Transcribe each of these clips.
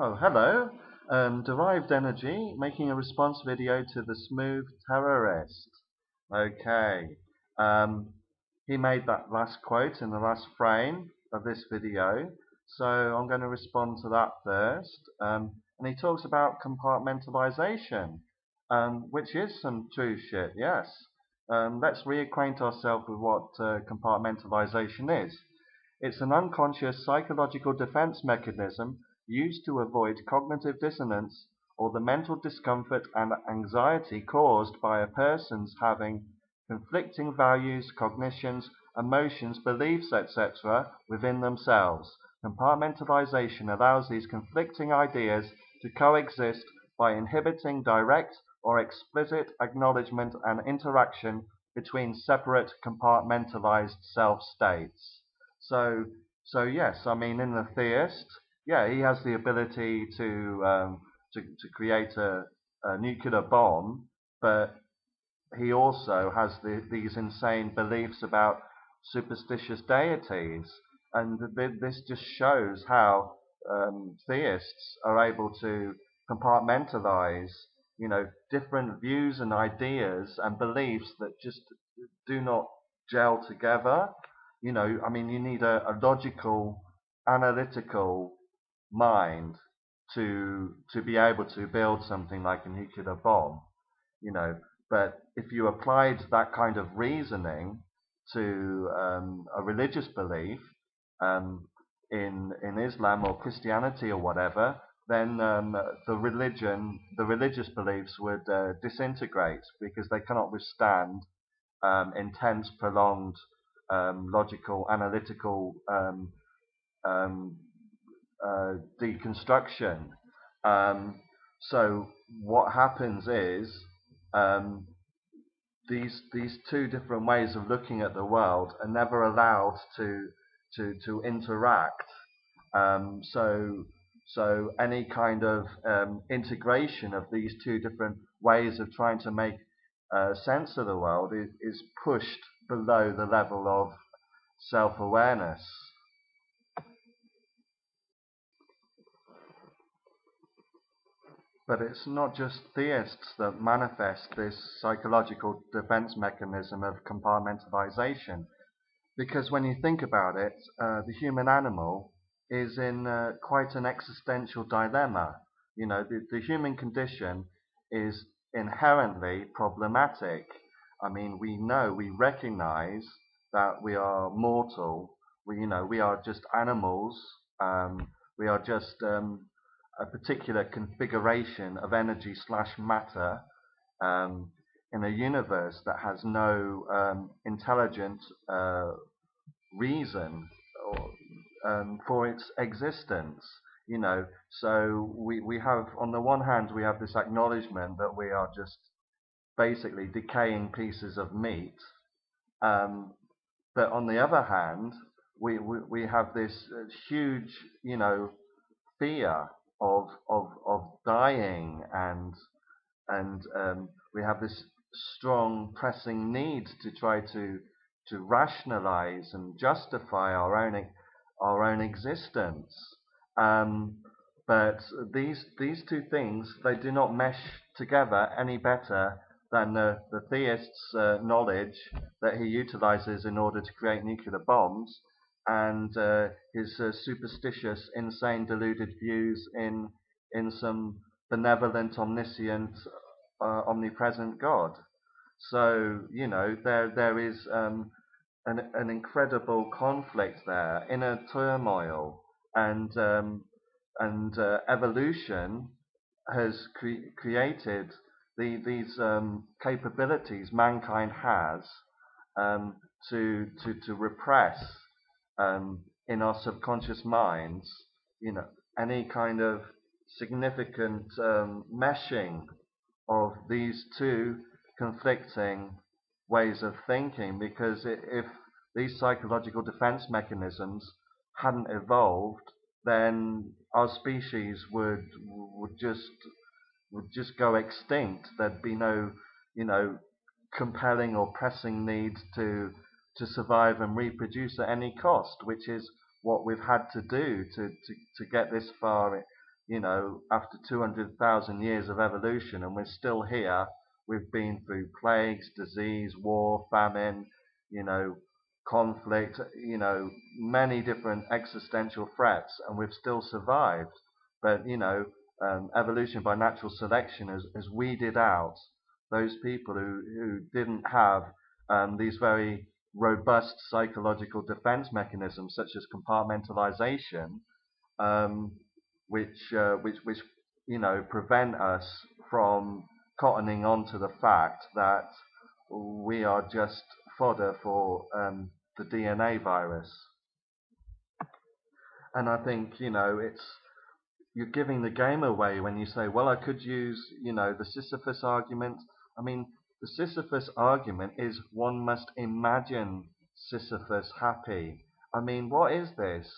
Oh, hello. Derived Energy making a response video to the Smooth Terrorist. Okay. Um, he made that last quote in the last frame of this video, so I'm going to respond to that first. And he talks about compartmentalization, which is some true shit, yes. Let's reacquaint ourselves with what compartmentalization is. It's an unconscious psychological defense mechanism used to avoid cognitive dissonance or the mental discomfort and anxiety caused by a person's having conflicting values, cognitions, emotions, beliefs, etc. within themselves. Compartmentalization allows these conflicting ideas to coexist by inhibiting direct or explicit acknowledgement and interaction between separate compartmentalized self-states. So, so yes, I mean, in the theist, yeah, he has the ability to create a nuclear bomb, but he also has these insane beliefs about superstitious deities, and this just shows how theists are able to compartmentalize, different views and ideas and beliefs that just do not gel together. I mean, you need a logical, analytical mind to be able to build something like a nuclear bomb, you know. But if you applied that kind of reasoning to a religious belief in Islam or Christianity or whatever, then the religious beliefs would disintegrate because they cannot withstand intense, prolonged, logical, analytical um, deconstruction. So what happens is these two different ways of looking at the world are never allowed to interact. So any kind of integration of these two different ways of trying to make sense of the world is pushed below the level of self-awareness. But it's not just theists that manifest this psychological defense mechanism of compartmentalization, because when you think about it, the human animal is in quite an existential dilemma. The human condition is inherently problematic. I mean, we recognize that we are mortal. We are just animals. We are just a particular configuration of energy slash matter in a universe that has no intelligent reason for its existence. So we have, on the one hand, we have this acknowledgement that we are just basically decaying pieces of meat, but on the other hand, we have this huge, fear of dying, and we have this strong pressing need to try to rationalize and justify our own existence. But these two things, they do not mesh together any better than the theist's knowledge that he utilizes in order to create nuclear bombs, and his superstitious, insane, deluded views in some benevolent, omniscient, omnipresent God. So there is an incredible conflict there, inner turmoil, and evolution has created these capabilities mankind has to repress in our subconscious minds, any kind of significant meshing of these two conflicting ways of thinking. Because if these psychological defense mechanisms hadn't evolved, then our species would just go extinct. There'd be no, compelling or pressing need to survive and reproduce at any cost, which is what we've had to do to get this far, after 200,000 years of evolution, and we're still here. We've been through plagues, disease, war, famine, you know, conflict, many different existential threats, and we've still survived. But, evolution by natural selection has weeded out those people who didn't have these very robust psychological defense mechanisms, such as compartmentalization, um, which prevent us from cottoning on to the fact that we are just fodder for the DNA virus. And I think it's you're giving the game away when you say, well, I could use the Sisyphus argument. I mean, the Sisyphus argument is one must imagine Sisyphus happy. I mean, what is this?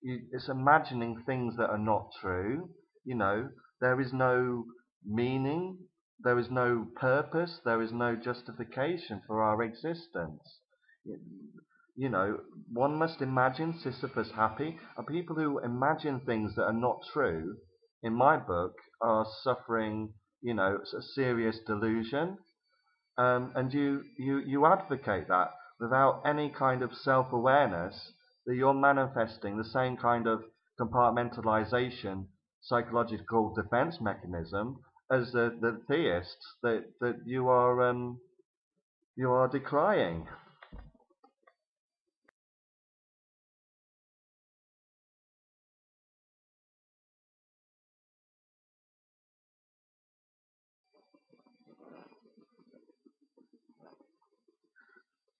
It's imagining things that are not true. There is no meaning, there is no purpose, there is no justification for our existence. You know, one must imagine Sisyphus happy. And people who imagine things that are not true, in my book, are suffering, a serious delusion. And you advocate that without any kind of self-awareness that you're manifesting the same kind of compartmentalization, psychological defense mechanism as the theists that you are decrying.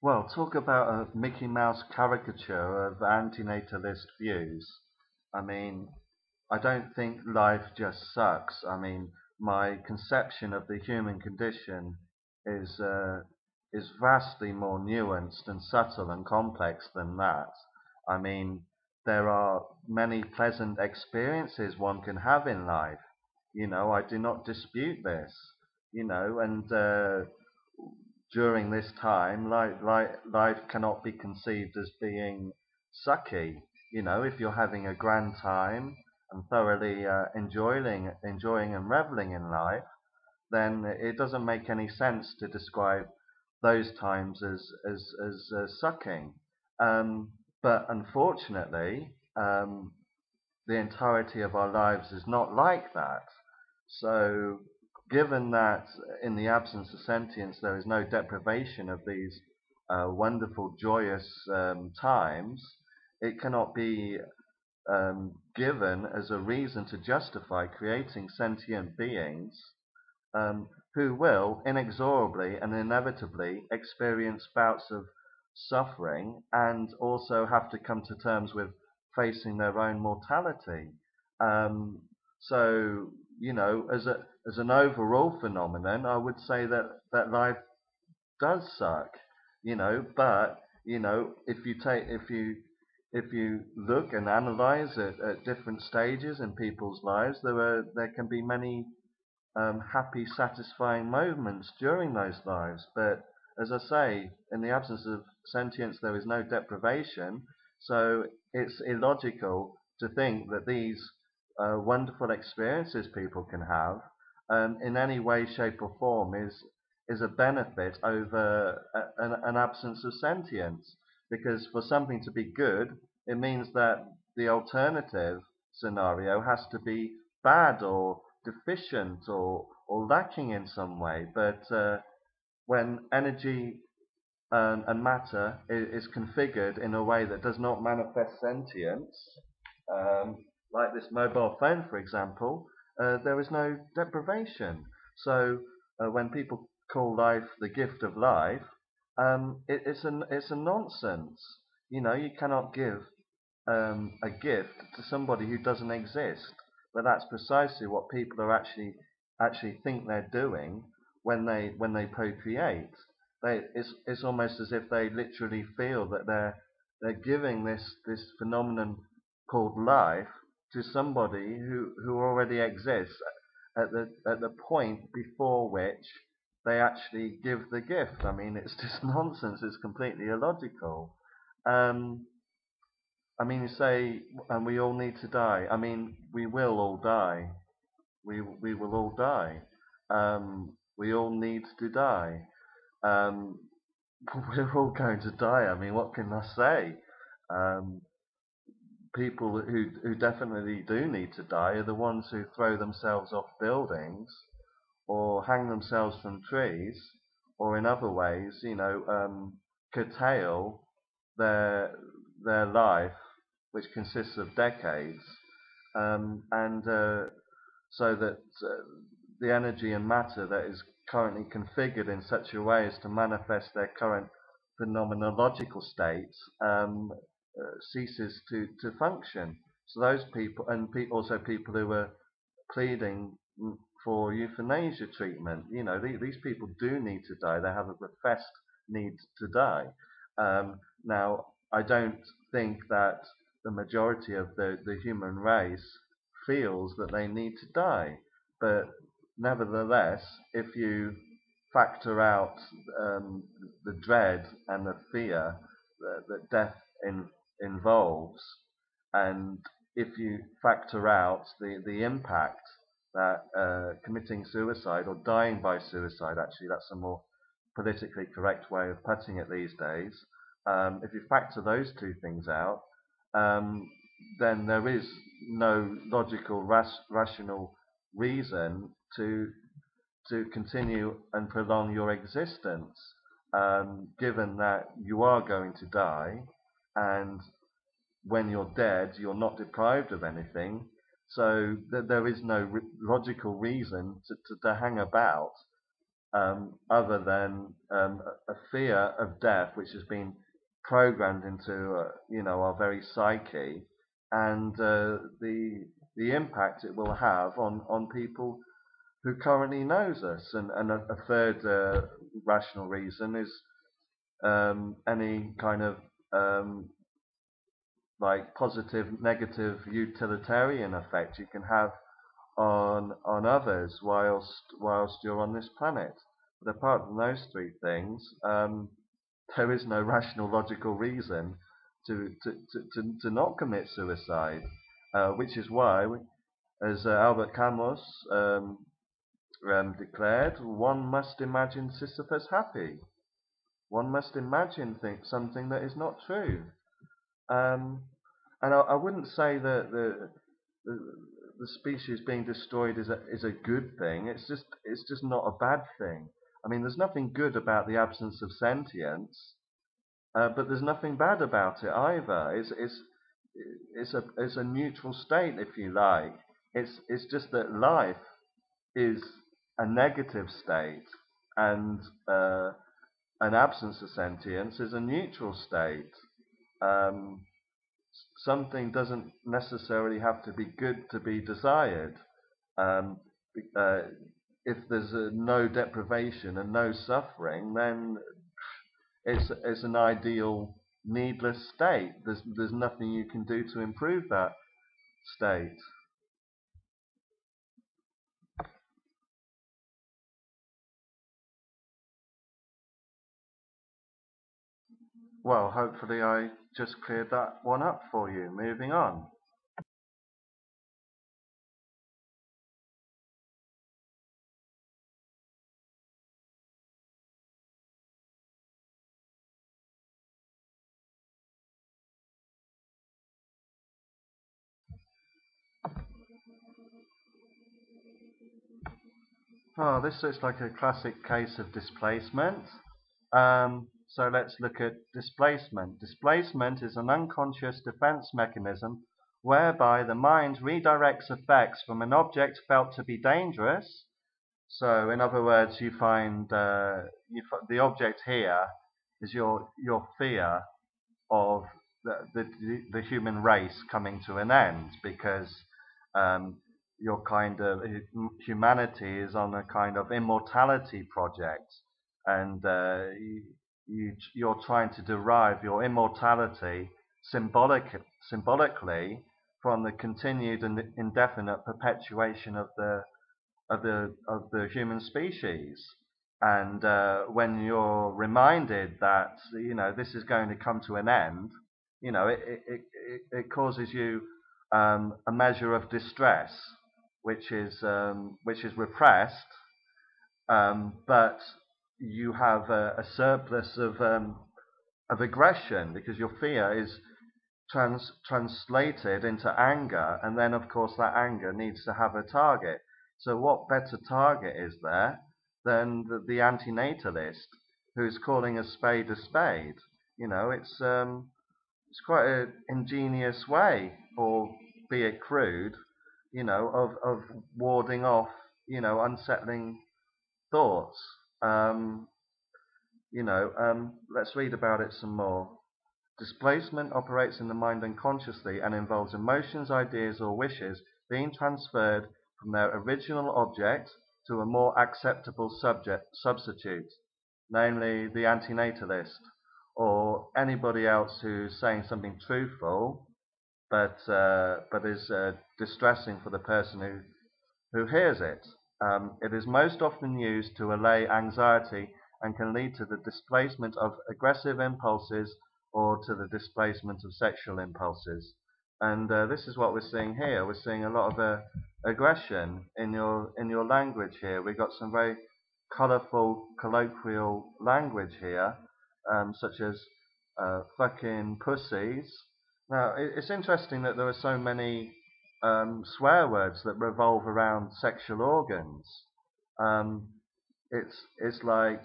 Well, talk about a Mickey Mouse caricature of antinatalist views. I mean, I don't think life just sucks. I mean, my conception of the human condition is uh, is vastly more nuanced and subtle and complex than that. I mean, there are many pleasant experiences one can have in life. I do not dispute this. And during this time, life cannot be conceived as being sucky. If you're having a grand time and thoroughly enjoying and reveling in life, then it doesn't make any sense to describe those times as sucking. Um, but unfortunately, the entirety of our lives is not like that. So, given that in the absence of sentience there is no deprivation of these wonderful, joyous times, it cannot be given as a reason to justify creating sentient beings who will inexorably and inevitably experience bouts of suffering and also have to come to terms with facing their own mortality. Um, so, as an overall phenomenon, I would say that life does suck, but if you look and analyze it at different stages in people's lives, there can be many happy, satisfying moments during those lives. But as I say, in the absence of sentience, there is no deprivation. So it's illogical to think that these wonderful experiences people can have, in any way, shape, or form, is a benefit over an absence of sentience. Because for something to be good, it means that the alternative scenario has to be bad or deficient or lacking in some way. But when energy and matter is configured in a way that does not manifest sentience, um, like this mobile phone, for example, there is no deprivation. So when people call life the gift of life, it's a nonsense. You cannot give a gift to somebody who doesn't exist. But that's precisely what people are actually think they're doing when they procreate. It's almost as if they literally feel that they're giving this phenomenon called life to somebody who already exists at the point before which they actually give the gift. I mean, it's just nonsense. It's completely illogical. Um, I mean, you say, and we all need to die. I mean, we will all die. We will all die. We all need to die. Um, we're all going to die. I mean, what can I say? Um, People who definitely do need to die are the ones who throw themselves off buildings or hang themselves from trees, or in other ways, curtail their their life, which consists of decades, and so that the energy and matter that is currently configured in such a way as to manifest their current phenomenological state ceases to function. So those people, and also people who are pleading for euthanasia treatment, these people do need to die. They have a professed need to die. Now, I don't think that the majority of the human race feels that they need to die. But nevertheless, if you factor out the dread and the fear that death involves, and if you factor out the impact that committing suicide or dying by suicide, actually, that's a more politically correct way of putting it these days. If you factor those two things out, um, then there is no logical, rational reason to continue and prolong your existence, given that you are going to die, and when you're dead, you're not deprived of anything. So there is no logical reason to hang about, other than a fear of death, which has been programmed into our very psyche, and the impact it will have on people who currently knows us. And a third rational reason is any kind of like positive, negative, utilitarian effect you can have on others whilst you're on this planet. But apart from those three things, there is no rational, logical reason to not commit suicide, which is why, as Albert Camus declared, one must imagine Sisyphus happy. One must imagine something that is not true. Um, and I wouldn't say that the species being destroyed is a good thing. It's just not a bad thing. I mean, there's nothing good about the absence of sentience, but there's nothing bad about it either. It's a neutral state, if you like. It's just that life is a negative state, and an absence of sentience is a neutral state. Um, Something doesn't necessarily have to be good to be desired. Um, uh, if there's no deprivation and no suffering, then it's an ideal, needless state. There's nothing you can do to improve that state. Well, hopefully I just cleared that one up for you. Moving on. Oh, this looks like a classic case of displacement. So let's look at displacement. Displacement is an unconscious defense mechanism whereby the mind redirects effects from an object felt to be dangerous. So, in other words, you find the object here is your fear of the human race coming to an end, because um, your kind of humanity is on a kind of immortality project, and you're trying to derive your immortality symbolically from the continued and indefinite perpetuation of the human species. And when you're reminded that this is going to come to an end, You know, it causes you a measure of distress, which is repressed, but you have a surplus of aggression because your fear is translated into anger, and then of course that anger needs to have a target. So what better target is there than the antinatalist who's calling a spade a spade? You know, it's quite an ingenious way, or be it crude, you know, of warding off, you know, unsettling thoughts. Um, let's read about it some more. Displacement operates in the mind unconsciously and involves emotions, ideas, or wishes being transferred from their original object to a more acceptable substitute, namely the antinatalist, or anybody else who's saying something truthful but is distressing for the person who hears it. It is most often used to allay anxiety and can lead to the displacement of aggressive impulses or to the displacement of sexual impulses. And this is what we're seeing here. We're seeing a lot of aggression in your language here. We've got some very colourful colloquial language here, such as fucking pussies. Now, it's interesting that there are so many swear words that revolve around sexual organs. Um, it's like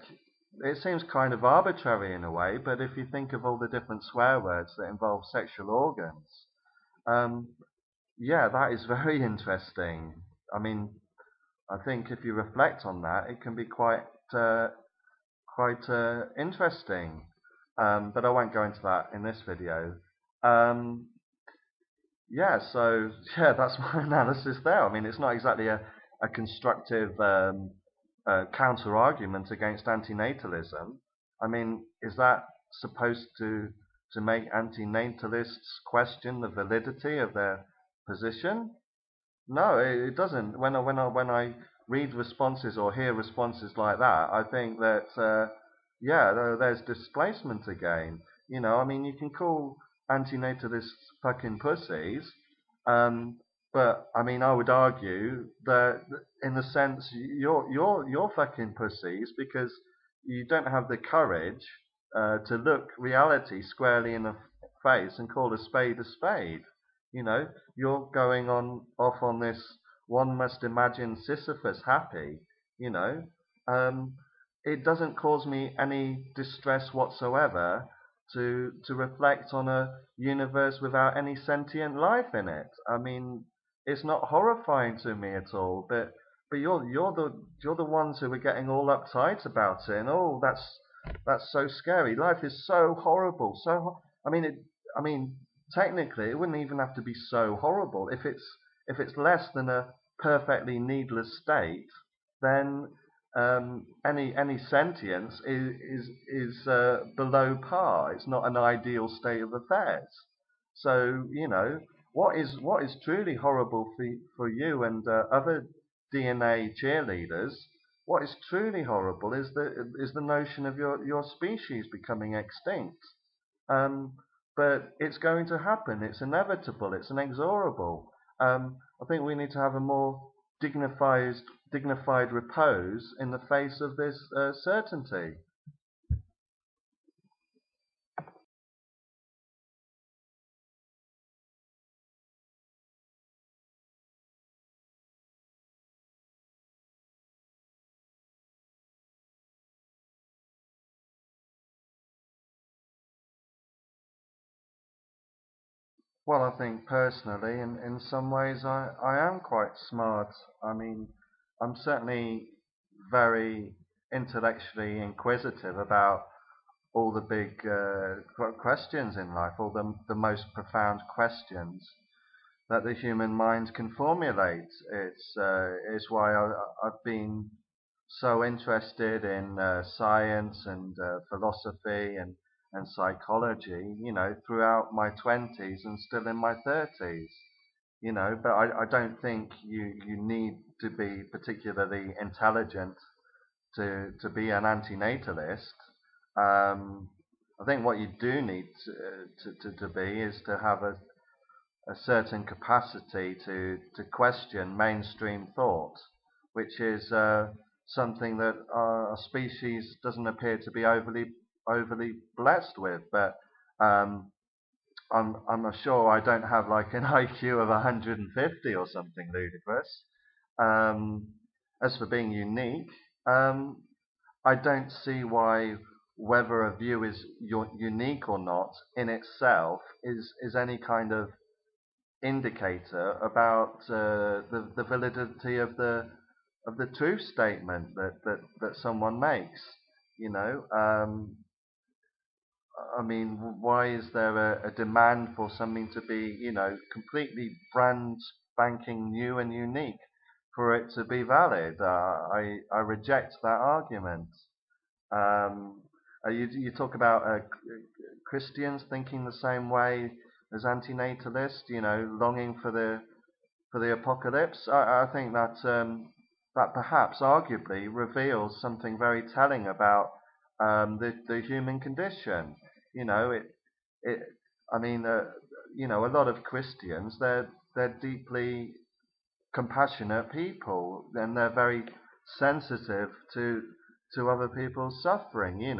it seems kind of arbitrary in a way, but if you think of all the different swear words that involve sexual organs, um, yeah, that is very interesting. I mean, I think if you reflect on that, it can be uh, quite interesting. But I won't go into that in this video. Um, Yeah, so yeah, that's my analysis there. I mean, it's not exactly a constructive counter argument against antinatalism. I mean, is that supposed to make antinatalists question the validity of their position? No, it doesn't. When I read responses or hear responses like that, I think that yeah, there's displacement again. You know, I mean, you can call antinatalists fucking pussies, um, but I mean, I would argue that in the sense you're fucking pussies because you don't have the courage to look reality squarely in the face and call a spade a spade. You know, you're going on off on this one must imagine Sisyphus happy, you know. Um, it doesn't cause me any distress whatsoever to reflect on a universe without any sentient life in it. I mean, it's not horrifying to me at all, but you're the ones who are getting all uptight about it, and oh, that's so scary. Life is so horrible. I mean, I mean, technically, it wouldn't even have to be so horrible. If it's less than a perfectly needless state, then any sentience is below par. It's not an ideal state of affairs. So you know what is truly horrible for you and other DNA cheerleaders. What is truly horrible is the notion of your species becoming extinct. Um, but it's going to happen. It's inevitable. It's inexorable. I think we need to have a more dignified repose in the face of this certainty. Well, I think personally, in some ways, I am quite smart. I mean, I'm certainly very intellectually inquisitive about all the big questions in life, all the most profound questions that the human mind can formulate. It's why I've been so interested in science and philosophy and psychology, you know, throughout my 20s and still in my 30s, you know, but I don't think you need to be particularly intelligent to be an antinatalist. Um, I think what you do need to be is to have a certain capacity to question mainstream thought, which is something that our species doesn't appear to be overly blessed with. But um, I'm sure I don't have like an IQ of 150 or something ludicrous. Um, as for being unique, um, I don't see why whether a view is unique or not in itself is any kind of indicator about the validity of the truth statement that someone makes. You know, I mean, why is there a demand for something to be, completely brand spanking new and unique for it to be valid? I reject that argument. Um, you talk about Christians thinking the same way as antinatalists, longing for the apocalypse. I think that that perhaps arguably reveals something very telling about the human condition. You know, it. I mean, a lot of Christians they're deeply compassionate people, and they're very sensitive to other people's suffering. And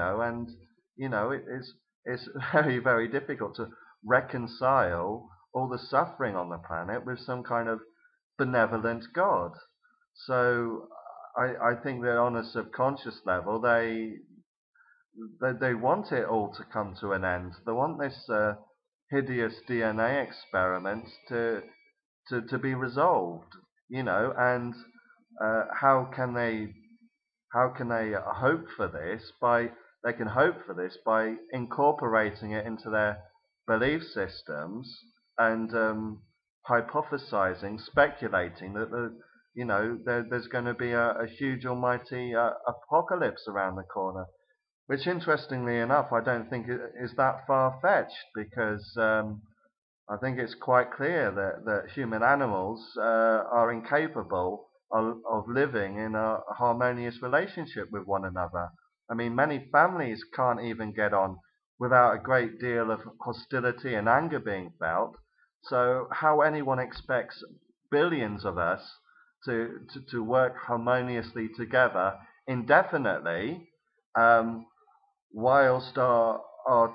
it's very very difficult to reconcile all the suffering on the planet with some kind of benevolent God. So I think that on a subconscious level, they want it all to come to an end. They want this hideous DNA experiment to be resolved, and how can they hope for this by they can hope for this by incorporating it into their belief systems and hypothesizing, speculating that there's going to be a huge almighty apocalypse around the corner, which interestingly enough I don't think is that far fetched, because I think it's quite clear that human animals are incapable of living in a harmonious relationship with one another. I mean, many families can't even get on without a great deal of hostility and anger being felt. So, how anyone expects billions of us to work harmoniously together indefinitely, um, whilst our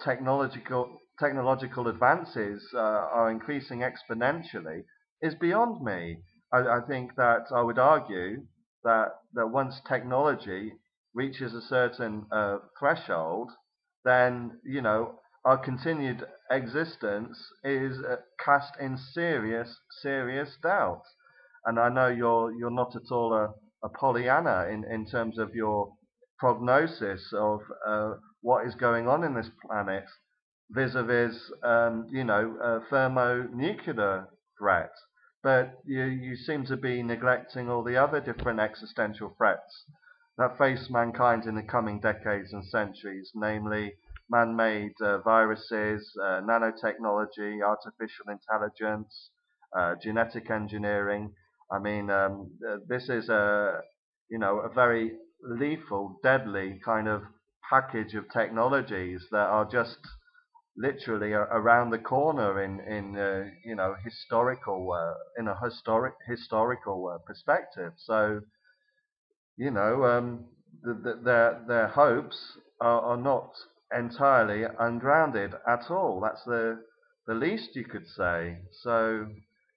technological advances are increasing exponentially, is beyond me. I think that I would argue that once technology reaches a certain threshold, then our continued existence is cast in serious doubt. And I know you're not at all a Pollyanna in terms of your prognosis of what is going on in this planet vis-a-vis, thermonuclear threat. But you seem to be neglecting all the other different existential threats that face mankind in the coming decades and centuries, namely man-made viruses, nanotechnology, artificial intelligence, genetic engineering. I mean, this is a very lethal, deadly kind of package of technologies that are just literally around the corner in historical in a historical perspective. So their hopes are not entirely ungrounded at all. That's the least you could say. So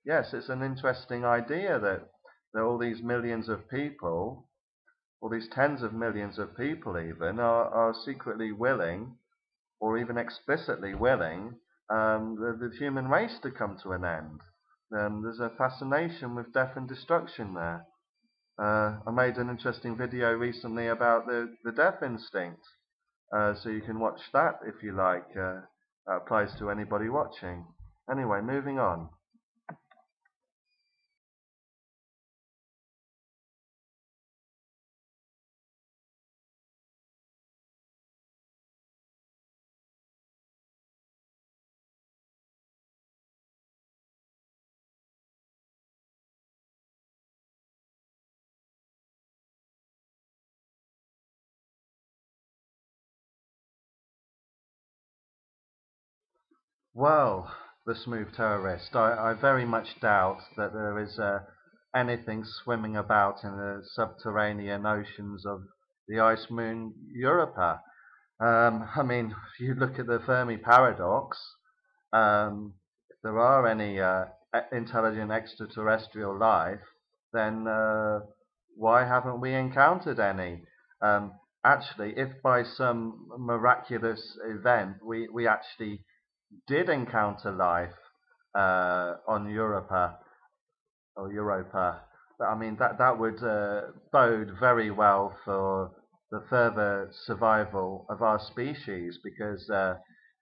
yes, it's an interesting idea that all these millions of people, all these tens of millions of people even, are secretly willing, or even explicitly willing, the human race to come to an end. There's a fascination with death and destruction there. I made an interesting video recently about the death instinct, so you can watch that if you like. That applies to anybody watching. Anyway, moving on. Well, the smooth terrorist, I very much doubt that there is anything swimming about in the subterranean oceans of the ice moon Europa. I mean, if you look at the Fermi paradox, if there are any intelligent extraterrestrial life, then why haven't we encountered any? Um, Actually, if by some miraculous event we actually did encounter life on Europa, I mean that would bode very well for the further survival of our species, because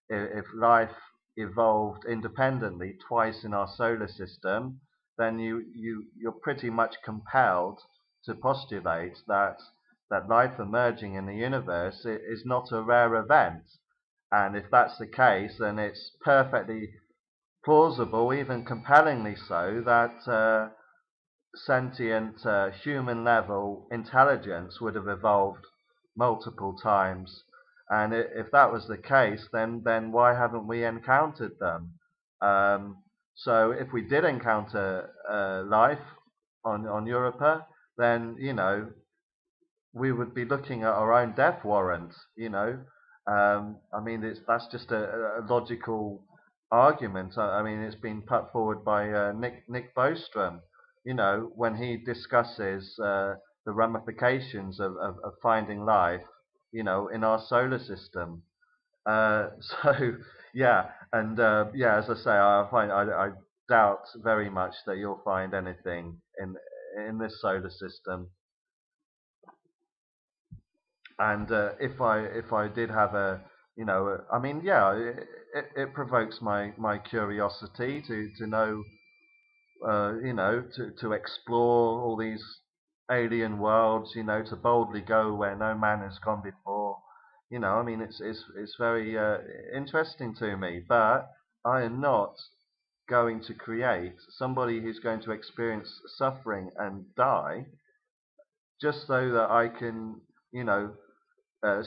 if life evolved independently twice in our solar system, then you're pretty much compelled to postulate that life emerging in the universe is not a rare event. And if that's the case, then it's perfectly plausible, even compellingly so, that sentient human level intelligence would have evolved multiple times. And if that was the case, then why haven't we encountered them? So if we did encounter life on Europa, then we would be looking at our own death warrant. I mean, that's just a logical argument. I mean, it's been put forward by Nick Bostrom. When he discusses the ramifications of finding life, in our solar system. So yeah, and yeah, as I say, I doubt very much that you'll find anything in this solar system. And if I did have I mean, yeah, it provokes my curiosity to know, to explore all these alien worlds, to boldly go where no man has gone before. I mean, it's very interesting to me, but I am not going to create somebody who's going to experience suffering and die just so that I can, uh,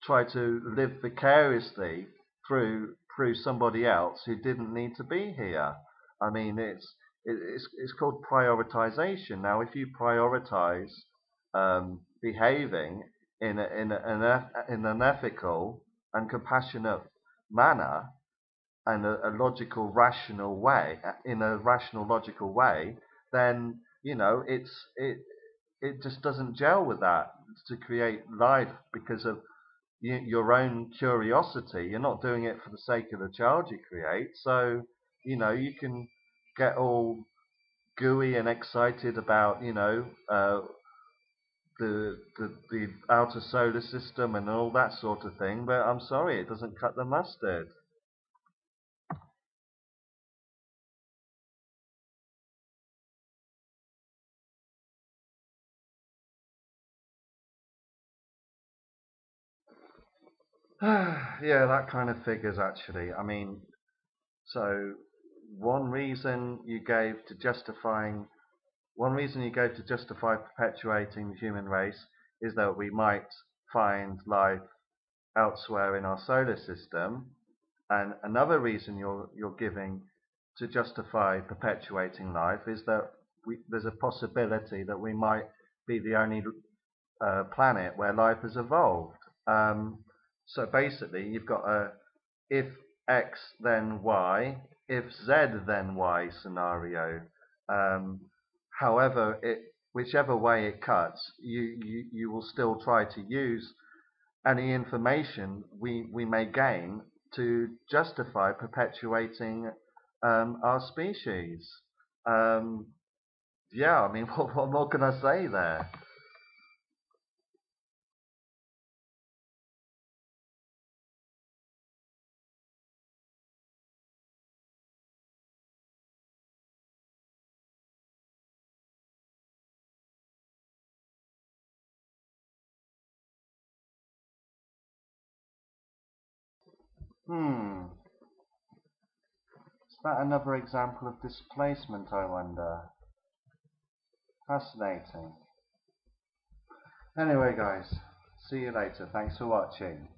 try to live vicariously through somebody else who didn't need to be here. I mean, it's called prioritization. Now, if you prioritize behaving in an ethical and compassionate manner, and a logical, rational way, in a rational, logical way, then it just doesn't gel with that to create life because of your own curiosity. You're not doing it for the sake of the child you create. So, you can get all gooey and excited about, the outer solar system and all that sort of thing. But I'm sorry, it doesn't cut the mustard. Yeah, that kind of figures actually. I mean, so one reason you gave to justifying one reason you gave to justify perpetuating the human race is that we might find life elsewhere in our solar system, and another reason you're giving to justify perpetuating life is that there's a possibility that we might be the only planet where life has evolved. So basically, you've got a if X then Y, if Z then Y scenario. Um, However, whichever way it cuts, you will still try to use any information we may gain to justify perpetuating our species. Um, yeah, I mean, what more can I say there? Hmm, is that another example of displacement, I wonder? Fascinating. Anyway, guys, see you later. Thanks for watching.